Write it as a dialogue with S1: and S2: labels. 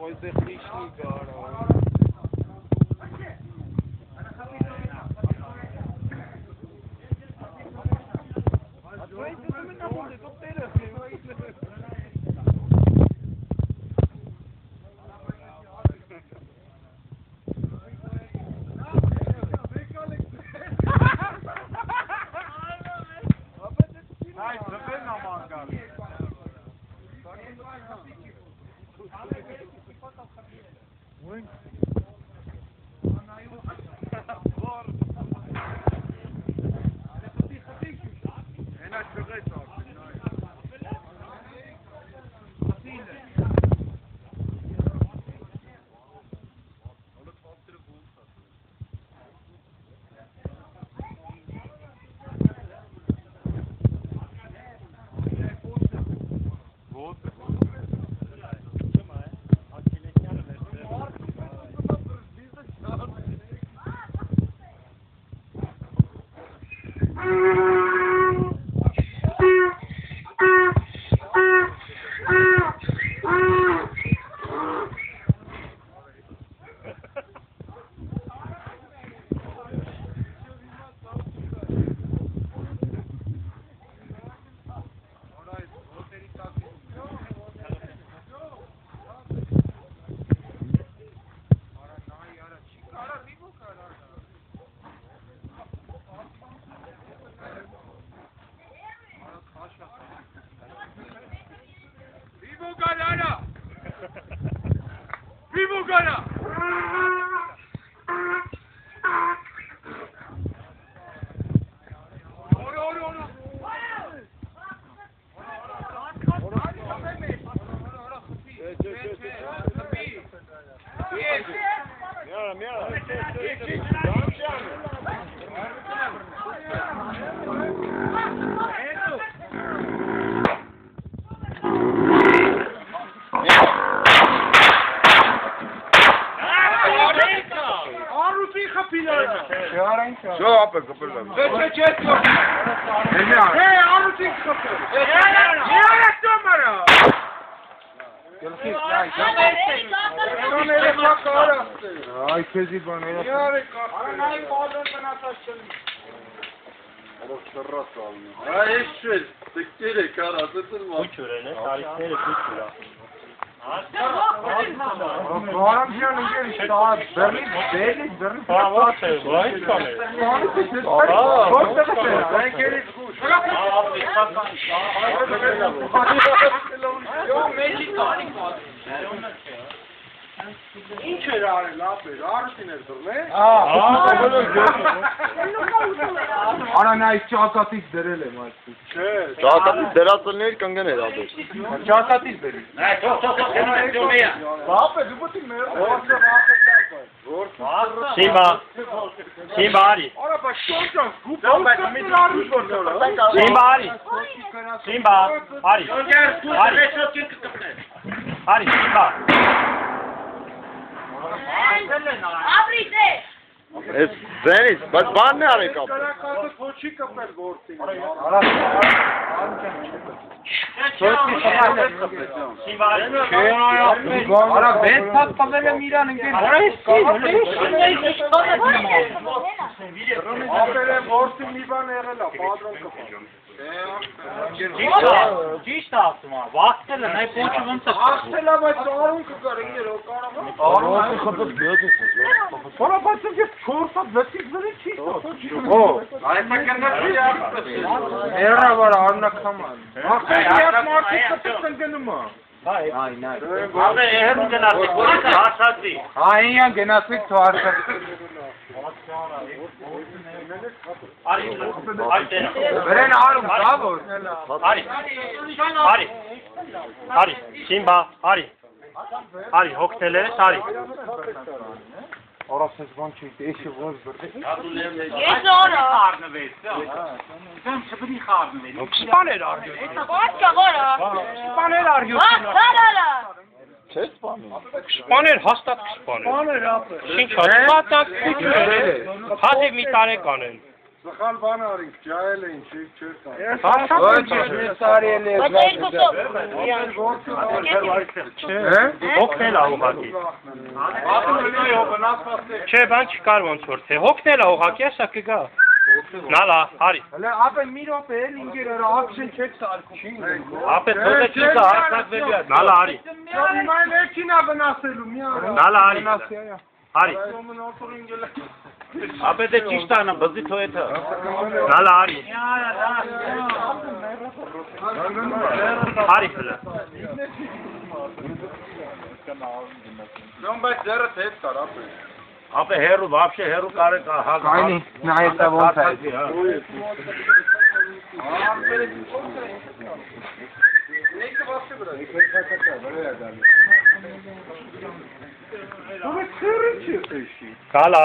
S1: Pojď lишний гора. Vivo Gana!
S2: Zo, appel, kapel.
S1: Hey, Arut'un kapı. Ya, tomara.
S2: Ay, kezi bana ya.
S1: Aranayı bağdan bana taşın.
S2: Ay, eşşel. Tekkele kara, tutulma.
S3: Bu çörene, tarihleri bu çöre.
S2: Doğram canım gel işte abi. Berlin.
S3: Tamam, okey. Vay kanı.
S2: Ben gelip kuş.
S1: Yo, magic tonic var. İn çöre ağrı, ne yapıyor? Ağrı sinerdir ne?
S2: Ana ne işçi asatik derele maçtı.
S4: Çağatay Berat'ın ne kanka ne abi?
S2: Çağatay deri.
S3: Ne, çok.
S2: Bape, du butin me.
S3: Simba Ari.
S2: Ora bak şortan.
S3: Simba Ari. Simba Ari. Ari, Simba.
S5: Aprite!
S4: Zenis, bak bana ne arayıp kapı?
S2: Karakazı koçi kapel bortin.
S3: Simba Ari.
S2: Ara ben tatmazele Miran'ın gel. Aferin bortin Miban erela. Padron kapel.
S3: Ciş dağıttım abi. Vaktele ne poçumun takı.
S2: Aksela bak sorun kıkarın gel o karama. Arun kapı gördünüz. Sonra başım ki çorsa vesizleri çiğ. O. Ayta kendisi ya. Era var anla kaman. Aksela yapma artık kapısın gönüm mü? Aynen.
S3: Abi hem genelde aşağıdı.
S2: Aynen genelde tuarsa.
S3: Ari.
S2: Veren ağrım bravo.
S3: Ari. Simba Ari. Hoktele Ari.
S2: Orası zvan çekti. Eşi var böyle.
S5: Yes, ora!
S3: Spaner arıyor.
S5: Başka ora!
S3: Spaner arıyor.
S5: Karala!
S3: Spaner hastat spaner. Şimdi çatmatak küçüğü. Hadi bir tane kanın.
S1: Սխալ բան արինք, ջայել էին, չէր տա։
S2: Ոչ, սարիել է։
S5: Բայց երկուսով։
S3: Հոգնել ա ուղղակի։
S1: Ատուննայո բնասված է։
S3: Չէ, բան չկար ոնց որ թե։ Հոգնել ա ուղղակի, ասա կգա։ Նալա, արի։
S2: Հələ ապե մի րոպե էլ ինգեր ակշն չեք սարքում։
S3: Ապե թողը չի կա, հարկակվելի է։ Նալա, արի։
S1: Հիմա եկին ա վնասելու, մի արա։
S3: Նալա, արի։ Արի։
S4: Ապե դե ճիշտ անա, բզի թոյեթը։
S3: Նալա, արի։ Արի հլը։
S1: Նոմ բայց ձերը թետ կար, ապե։
S4: Ապե հերու, վապշե հերու կարե կա հագ։
S2: Կայնի, նայեցա ոնց է։
S1: Ո՞վ է քրի չի էշի։
S3: Կալա։